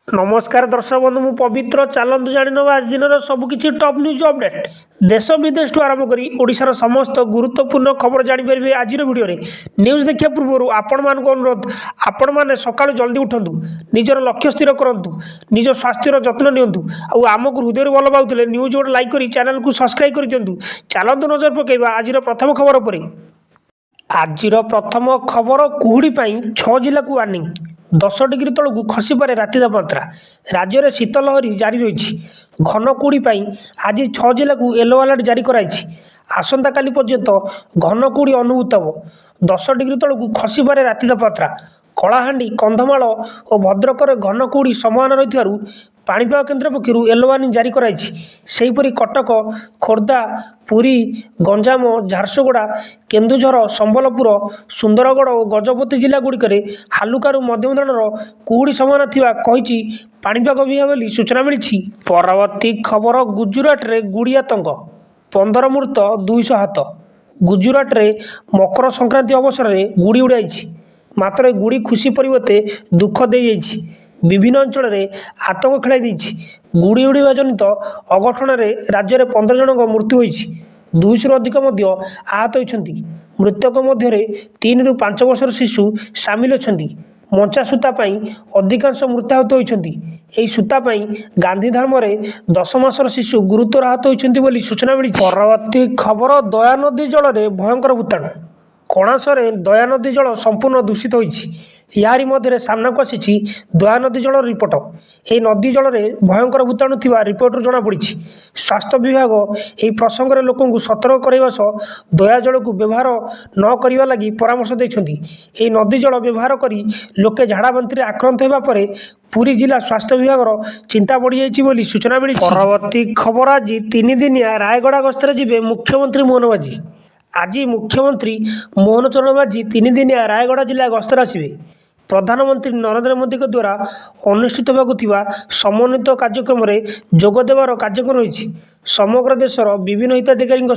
नमस्कार दर्शक बंधु मु पवित्र चलतु जान आज दिन सबकि टॉप न्यूज अपडेट देश विदेश ठूँ आरंभ कर ओडिशार समस्त गुरुत्वपूर्ण खबर जापर आज वीडियो न्यूज देखा पूर्व आपण मान अनुरोध आपण मैंने सका जल्दी उठंतु निजर लक्ष्य स्थिर करूँ निज स्वास्थ्यर जत्न नियंतु आमको हृदय भल पाते न्यूज गोटे लाइक कर चैनल को सब्सक्राइब कर दिंतु चलतु नजर पकेबा आज प्रथम खबर पर आज प्रथम खबर कुहुड़ी 6 जिला को वार्निंग 10 डिग्री तलू खसीपे राति तापमात्रा राज्य में शीतलहरी जारी रही घन कुड़ी आज 6 जिला को येलो अलर्ट जारी कराई आसंता काली पर्यंत घन कुड़ी अनुभूत हम 10 डिग्री तलू खसीपे राति तापमात्रा कलाहांडी कंधमाल और भद्रक घन कुड़ी समान रही पाणीपाग केन्द्र पक्षर येलो वार्निंग जारी कराई सेहीपरि कटक खोर्धा पुरी गंजाम झारसुगुड़ा केन्दुझर संबलपुर सुंदरगढ़ और गजपति जिला गुड़िक हालुकारु मध्यम धरणर कुहुड़ी समान थिबा कहिछि पाणीपाग विभाग बोली सूचना मिली। परवर्ती खबर गुजरात रे गुड़ी आतंक 15 मृत 200 हाथ गुजरात रे मकर संक्रांति अवसर में गुड़ी उड़ाई मात्र गुड़ी खुशी परिवर्ते दुख दे जाइछि विभिन्न अंचल में आतंक खेलाई गुड़ी उड़ा जनित अघटन राज्य में 15 जनक मृत्यु होइछि 200 अधिक आहत होइछन्ति मृतक मध्य 3 ରୁ 5 वर्षर शिशु सामिल अछन्ति मंचा सूता अधिकांश मृताहत होइछन्ति एही सूता गांधीधाम रे 10 मासर शिशु गुरुतर आहत होइछन्ति बोली सूचना मिली। परवर्ती खबर दया नदी जल में भयंकर भूताणु कणासर दया नदी जल संपूर्ण दूषित होइछि यारी मध्य सामनाक आसी दया नदी जल रिपोर्ट यह नदी जल में भयंकर भूताणु थिबा रिपोर्ट जना पड़ी स्वास्थ्य विभाग यह प्रसंग में लोक सतर्क करने सह दया जल को व्यवहार न करने लगी परामर्श देछन्ति यह नदी जल व्यवहार करी लोके झाड़ा बांति आक्रांत होगा पर पुरी जिला स्वास्थ्य विभाग चिंता बढ़ी जाइए सूचना मिली। परवर्ती खबर आज 3 दिनिया रायगड़ा गस्तर जिबे मुख्यमंत्री मोहन माझी आज मुख्यमंत्री मोहन चरण माझी 3 दिनिया रायगड़ा जिला गस्तर आसवे प्रधानमंत्री नरेंद्र मोदी द्वारा अनुष्ठित होगा समन्वित कार्यक्रम में जोगदेवार कार्यक्रम रही समग्र देशर विभिन्न हिताधिकारी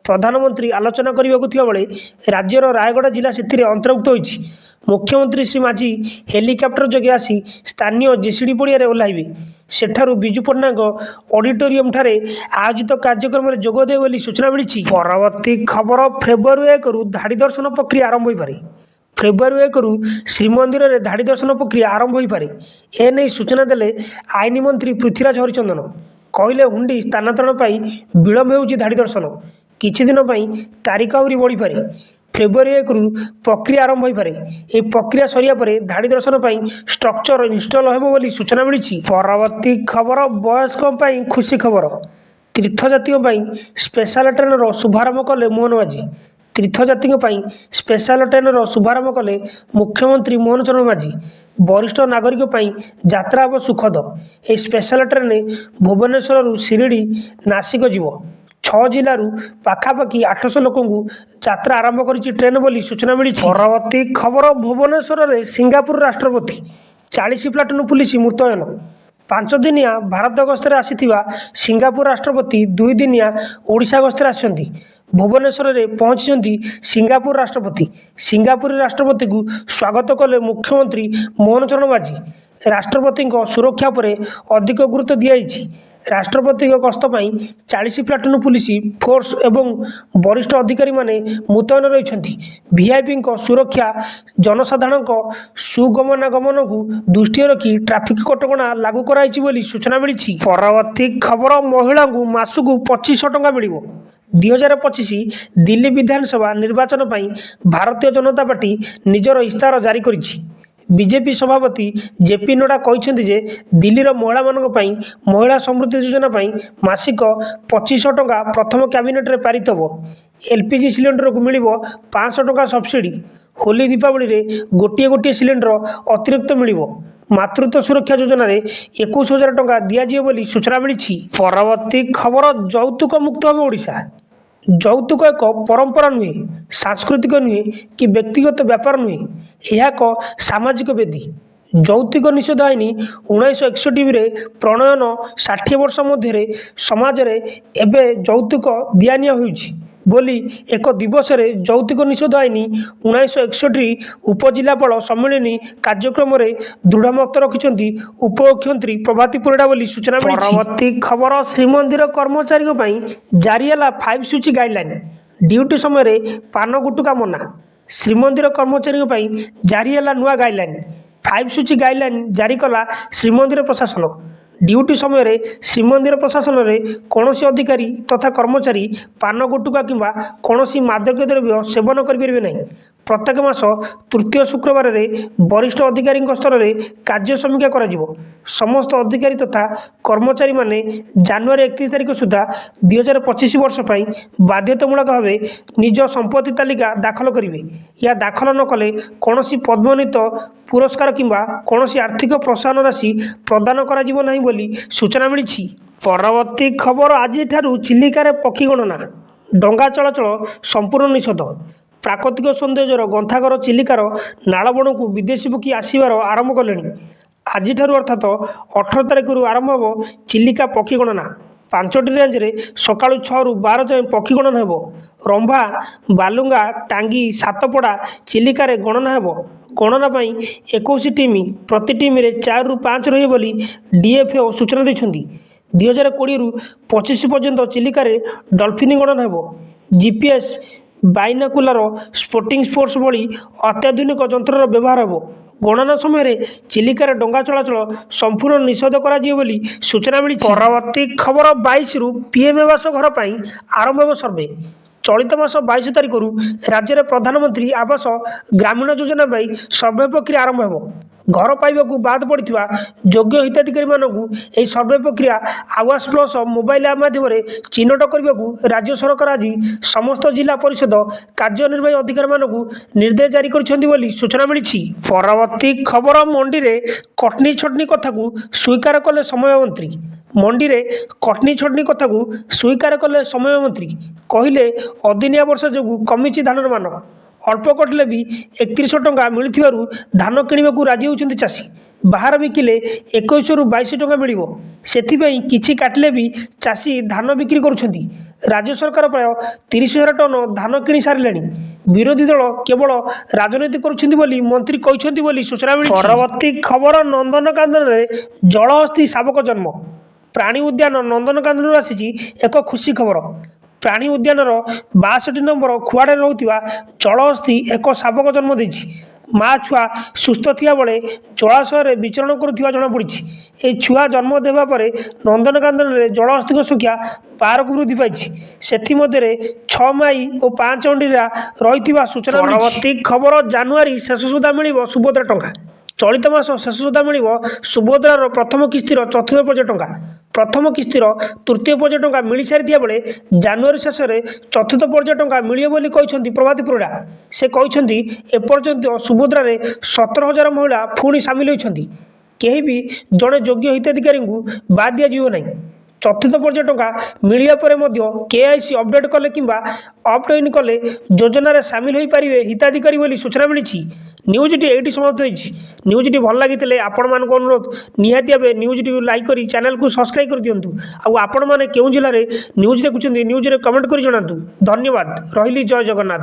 प्रधानमंत्री आलोचना करने बेले राज्यर रायगड़ा जिला से अंतर्भुक्त होती मुख्यमंत्री श्री माझी हेलिकप्टर जगे आसी स्थानीय जेसीडी पड़िया ओह्लैबे सेठारु बिजू पट्टनायक ऑडिटोरियम ठारे आयोजित कार्यक्रम में जोगदे बोली सूचना मिली। परवर्ती खबर फेब्रुआरी 1 रु धाड़ी दर्शन प्रक्रिया आरंभ हो पारे फेब्रुआरी 1 रु श्रीमंदिर में धाड़ी दर्शन प्रक्रिया आरंभ हो पारे एने सूचना देले आईन मंत्री पृथ्वीराज हरिचंदन कहले हुंडी स्थानांतरण विलंब हो धाड़ी दर्शन किछि दिन तारीख आहरी बढ़ी पारे फेब्रुआरी 1 रु प्रक्रिया आरंभ हो पारे यह प्रक्रिया सरिया पर धाड़ी दर्शन स्ट्रक्चर इनस्टल होबो बोली सूचना मिली। परवर्ती खबर वयस्कों खुशी खबर तीर्थयात्रियों स्पेशल ट्रेन शुभारंभ कले मोहन माझी तीर्थयात्रियों स्पेशल ट्रेन शुभारंभ कले मुख्यमंत्री मोहन चरण माझी वरिष्ठ नागरिक यात्रा हम सुखद यह स्पेशल ट्रेन भुवनेश्वर शिरडी नासिक जीव 6 जिलूर पाखापाखि 800 लोक यात्रा आरंभ कर ट्रेन बोली सूचना मिली। परवर्ती खबर भुवनेश्वर में सिंगापुर राष्ट्रपति 40 प्लाटून पुलिस मुतयन 5 दिनिया भारत गस्तर आसीथिबा सिंगापुर राष्ट्रपति 2 दिनिया ओडिशा गस्तर आछन्ति भुवनेश्वर में पहुंची सिंगापुर राष्ट्रपति को स्वागत कले मुख्यमंत्री मोहन चरण माझी राष्ट्रपति सुरक्षा पर अधिक गुरुत्व दिखाई राष्ट्रपति गस्त 40 प्लाटून पुलिस फोर्स एवं वरिष्ठ अधिकारी माने मुतयन रही वीआईपी सुरक्षा जनसाधारण सुगमनागमन को दृष्टि रखी ट्राफिक कटकणा लागू कराई सूचना मिली। परवर्ती खबर महिला मासक 2500 टंका मिल 2025 दिल्ली विधानसभा निर्वाचन भारतीय जनता पार्टी निजर इस्ताहार जारी करिछि बीजेपी सभापति जेपी नड्डा कहते जे दिल्लीर महिला महिला समृद्धि योजना मासिक 2500 टंका प्रथम कैबिनेट में पारित हो एलपीजी सिलेंडर को मिल 500 टंका सब्सिडी होली दीपावली रे गोटे सिलेंडर अतिरिक्त मिल मातृत्व सुरक्षा योजना रे 21,000 टंका दिज्व बोली सूचना मिली। परवर्ती खबर यौतुक मुक्त हम ओडिशा यौतुक एक परंपरा नुहे सांस्कृतिक नुहे कि व्यक्तिगत व्यापार नुहे यह एक सामाजिक बेदी यौतुक निषेध आईन 1961 रे प्रणयन 60 वर्ष मध्य समाज रे एबे यौतुक दियानिया होइछि ବୋଲି ଏକ ଦିବସରେ ଯୌତୁକ ନିଷେଧ ଆଇନ 1961 ଉପଜିଲ୍ଲାପାଳ ସମ୍ମିଳନୀ କାର୍ଯ୍ୟକ୍ରମରେ ଦୃଢ଼ ମତ ରଖିଛନ୍ତି ଉପମୁଖ୍ୟମନ୍ତ୍ରୀ ପ୍ରଭାତୀ ପରିଡ଼ା ବୋଲି ସୂଚନା ମିଳିଛି। ପରବର୍ତ୍ତୀ ଖବର, ଶ୍ରୀମନ୍ଦିର କର୍ମଚାରୀଙ୍କ ପାଇଁ ଜାରି ହେଲା 5 ସୂଚୀ ଗାଇଡଲାଇନ୍। ଡ୍ୟୁଟି ସମୟରେ ପାନ ଗୁଟୁକା ମନା। ଶ୍ରୀମନ୍ଦିର କର୍ମଚାରୀଙ୍କ ପାଇଁ ଜାରି ହେଲା ନୂଆ ଗାଇଡଲାଇନ୍। 5 ସୂଚୀ ଗାଇଡଲାଇନ୍ ଜାରି କଲା ଶ୍ରୀମନ୍ଦିର ପ୍ରଶାସନ। ଡ୍ୟୁଟି ସମୟରେ ଶ୍ରୀମନ୍ଦିର ପ୍ରଶାସନରେ କୌଣସି ଅଧିକାରୀ ତଥା କର୍ମଚାରୀ ପାନ ଗୁଟୁକା କିମ୍ବା କୌଣସି ମାଦକ ଦ୍ରବ୍ୟ ସେବନ କରିପାରିବେ ନାହିଁ। ପ୍ରତ୍ୟେକ ମାସ ତୃତୀୟ ଶୁକ୍ରବାରରେ ବରିଷ୍ଠ ଅଧିକାରୀଙ୍କ ସ୍ତରରେ କାର୍ଯ୍ୟ ସମୀକ୍ଷା କରାଯିବ। ସମସ୍ତ ଅଧିକାରୀ ତଥା କର୍ମଚାରୀମାନେ ଜାନୁଆରୀ 31 ତାରିଖ ସୁଦ୍ଧା 2025 ବର୍ଷ ପାଇଁ ବାଧ୍ୟତାମୂଳକ ଭାବେ ନିଜ ସମ୍ପତ୍ତି ତାଲିକା ଦାଖଲ କରିବେ। ଏହା ଦାଖଲ ନ କଲେ କୌଣସି ପଦ୍ମୋନ୍ନତ ପୁରସ୍କାର କିମ୍ବା କୌଣସି ଆର୍ଥିକ ପ୍ରୋତ୍ସାହନ ରାଶି ପ୍ରଦାନ କରାଯିବ ନାହିଁ ବୋଲି ସୂଚନା ମିଳିଛି। ପରବର୍ତ୍ତୀ ଖବର, ଆଜିଠାରୁ ଚିଲିକାରେ ପକ୍ଷୀ ଗଣନା। ଡଙ୍ଗା ଚଳାଚଳ ସମ୍ପୂର୍ଣ୍ଣ ନିଷେଧ। ପ୍ରାକୃତିକ ସୌନ୍ଦର୍ଯ୍ୟର ଗନ୍ଥାଘର ଚିଲିକାର ନାଳବଣକୁ ବିଦେଶୀ ପକ୍ଷୀ ଆସିବାର ଆରମ୍ଭ କଲେଣି। ଆଜିଠାରୁ ଅର୍ଥାତ୍ 18 ତାରିଖରୁ ଆରମ୍ଭ ହେବ ଚିଲିକା ପକ୍ଷୀ ଗଣନା। 5ଟି ରେଞ୍ଜରେ ସକାଳୁ 6ରୁ 12 ଯାଏଁ ପକ୍ଷୀ ଗଣନା ହେବ। ରମ୍ଭା, ବାଲୁଙ୍ଗା, ଟାଙ୍ଗୀ, ସାତପଡ଼ା, ଚିଲିକାରେ ଗଣନା ହେବ। ଗଣନା ପାଇଁ 21 ଟିମ୍, ପ୍ରତି ଟିମ୍ରେ 4ରୁ 5 ରହିବେ ବୋଲି DFO ସୂଚନା ଦେଇଛନ୍ତି। 2020ରୁ 25 ପର୍ଯ୍ୟନ୍ତ ଚିଲିକାରେ ଡଲଫିନ୍ ଗଣନା ହେବ। GPS, ବାଇନାକୁଲାର, ସ୍ପୋଟିଂ ସ୍ପୋର୍ଟସ ଭଳି ଅତ୍ୟାଧୁନିକ ଯନ୍ତ୍ରର ବ୍ୟବହାର ହେବ। ଗଣନା ସମୟରେ ଚିଲିକାରେ ଡଙ୍ଗା ଚଳାଚଳ ସମ୍ପୂର୍ଣ୍ଣ ନିଷେଧ କରାଯିବ ବୋଲି ସୂଚନା ମିଳିଛି। ପରବର୍ତ୍ତୀ ଖବର, 22ରୁ PM ଆବାସ ଘର ପାଇଁ ଆରମ୍ଭ ହେବ ସର୍ଭେ। ଚଳିତ ମାସ 22 ତାରିଖରୁ ରାଜ୍ୟରେ ପ୍ରଧାନମନ୍ତ୍ରୀ ଆବାସ ଗ୍ରାମୀଣ ଯୋଜନା ପାଇଁ ସର୍ଭେ ପ୍ରକ୍ରିୟା ଆରମ୍ଭ ହେବ। ଘର ପାଇବାକୁ ବାଦ ପଡ଼ିଥିବା ଯୋଗ୍ୟ ହିତାଧିକାରୀମାନଙ୍କୁ ଏହି ସର୍ଭେ ପ୍ରକ୍ରିୟା ଆୱାସ ପ୍ଲସ୍ ମୋବାଇଲ ଆପ୍ ମାଧ୍ୟମରେ ଚିହ୍ନଟ କରିବାକୁ ରାଜ୍ୟ ସରକାର ଆଜି ସମସ୍ତ ଜିଲ୍ଲା ପରିଷଦ କାର୍ଯ୍ୟନିର୍ବାହୀ ଅଧିକାରୀମାନଙ୍କୁ ନିର୍ଦ୍ଦେଶ ଜାରି କରିଛନ୍ତି ବୋଲି ସୂଚନା ମିଳିଛି। ପରବର୍ତ୍ତୀ ଖବର, ମଣ୍ଡିରେ କଟନୀ ଛଟନୀ କଥାକୁ ସ୍ୱୀକାର କଲେ ସମୟ ମନ୍ତ୍ରୀ। ମଣ୍ଡିରେ କଟନୀ ଛଟନୀ କଥାକୁ ସ୍ୱୀକାର କଲେ ସମୟ ମନ୍ତ୍ରୀ। କହିଲେ, ଅଦିନିଆ ବର୍ଷା ଯୋଗୁଁ କମିଛି ଧାନର ମାନ। ଅଳ୍ପ କଟିଲେ ବି 3100 ଟଙ୍କା ମିଳୁଥିବାରୁ ଧାନ କିଣିବାକୁ ରାଜି ହେଉଛନ୍ତି ଚାଷୀ। ବାହାର ବିକିଲେ 2100ରୁ 2200 ଟଙ୍କା ମିଳିବ। ସେଥିପାଇଁ କିଛି କାଟିଲେ ବି ଚାଷୀ ଧାନ ବିକ୍ରି କରୁଛନ୍ତି। ରାଜ୍ୟ ସରକାର ପ୍ରାୟ 30,000 ଟନ୍ ଧାନ କିଣି ସାରିଲେଣି। ବିରୋଧୀ ଦଳ କେବଳ ରାଜନୀତି କରୁଛନ୍ତି ବୋଲି ମନ୍ତ୍ରୀ କହିଛନ୍ତି ବୋଲି ସୂଚନା ମିଳିଛି। ପରବର୍ତ୍ତୀ ଖବର, ନନ୍ଦନକାନନରେ ଜଳହସ୍ତୀ ଶାବକ ଜନ୍ମ। ପ୍ରାଣୀ ଉଦ୍ୟାନ ନନ୍ଦନକାନନରୁ ଆସିଛି ଏକ ଖୁସି ଖବର। ପ୍ରାଣୀ ଉଦ୍ୟାନର 62 ନମ୍ବର ଖୁଆଡ଼ରେ ରହୁଥିବା ଜଳହସ୍ତୀ ଏକ ଶାବକ ଜନ୍ମ ଦେଇଛି। ମା ଛୁଆ ସୁସ୍ଥ ଥିବାବେଳେ ଜଳାଶୟରେ ବିଚରଣ କରୁଥିବା ଜଣାପଡ଼ିଛି। ଏହି ଛୁଆ ଜନ୍ମ ଦେବା ପରେ ନନ୍ଦନକାନନରେ ଜଳହସ୍ତୀଙ୍କ ସଂଖ୍ୟା 12କୁ ବୃଦ୍ଧି ପାଇଛି। ସେଥିମଧ୍ୟରେ 6 ମାଇ ଓ 5 ଅଣ୍ଡିରା ରହିଥିବା ସୂଚନା ମିଳିଛି। ପରବର୍ତ୍ତୀ ଖବର, ଜାନୁଆରୀ ଶେଷ ସୁଦ୍ଧା ମିଳିବ ସୁଭଦ୍ରା ଟଙ୍କା। ଚଳିତ ମାସ ଶେଷ ସୁଦ୍ଧା ମିଳିବ ସୁଭଦ୍ରାର ପ୍ରଥମ କିସ୍ତିର 4ଥ ପର୍ଯ୍ୟାୟ ଟଙ୍କା। ପ୍ରଥମ କିସ୍ତିର 3ୟ ପର୍ଯ୍ୟାୟ ଟଙ୍କା ମିଳିସାରିଥିବା ବେଳେ ଜାନୁଆରୀ ଶେଷରେ 4ଥ ପର୍ଯ୍ୟାୟ ଟଙ୍କା ମିଳିବ ବୋଲି କହିଛନ୍ତି ପ୍ରଭାତୀ ପରିଡ଼ା। ସେ କହିଛନ୍ତି, ଏପର୍ଯ୍ୟନ୍ତ ସୁଭଦ୍ରାରେ 17,000 ମହିଳା ପୁଣି ସାମିଲ ହୋଇଛନ୍ତି। କେହି ବି ଜଣେ ଯୋଗ୍ୟ ହିତାଧିକାରୀଙ୍କୁ ବାଦ୍ ଦିଆଯିବ ନାହିଁ। 4ଥ ପର୍ଯ୍ୟାୟ ଟଙ୍କା ମିଳିବା ପରେ ମଧ୍ୟ KYC ଅପଡେଟ୍ କଲେ କିମ୍ବା ଅପ୍ଟ-ଇନ୍ କଲେ ଯୋଜନାରେ ସାମିଲ ହୋଇପାରିବେ ହିତାଧିକାରୀ ବୋଲି ସୂଚନା ମିଳିଛି। ନ୍ୟୁଜ୍ଟି ଏଇଠି ସମାପ୍ତ ହୋଇଛି। ନ୍ୟୁଜ୍ଟି ଭଲ ଲାଗିଥିଲେ ଆପଣମାନଙ୍କୁ ଅନୁରୋଧ, ନିହାତି ଭାବେ ନ୍ୟୁଜ୍ଟିକୁ ଲାଇକ୍ କରି ଚ୍ୟାନେଲକୁ ସବସ୍କ୍ରାଇବ୍ କରିଦିଅନ୍ତୁ। ଆଉ ଆପଣମାନେ କେଉଁ ଜିଲ୍ଲାରେ ନ୍ୟୁଜ୍ ଦେଖୁଛନ୍ତି ନ୍ୟୁଜ୍ରେ କମେଣ୍ଟ କରି ଜଣାନ୍ତୁ। ଧନ୍ୟବାଦ। ରହିଲି, ଜୟ ଜଗନ୍ନାଥ।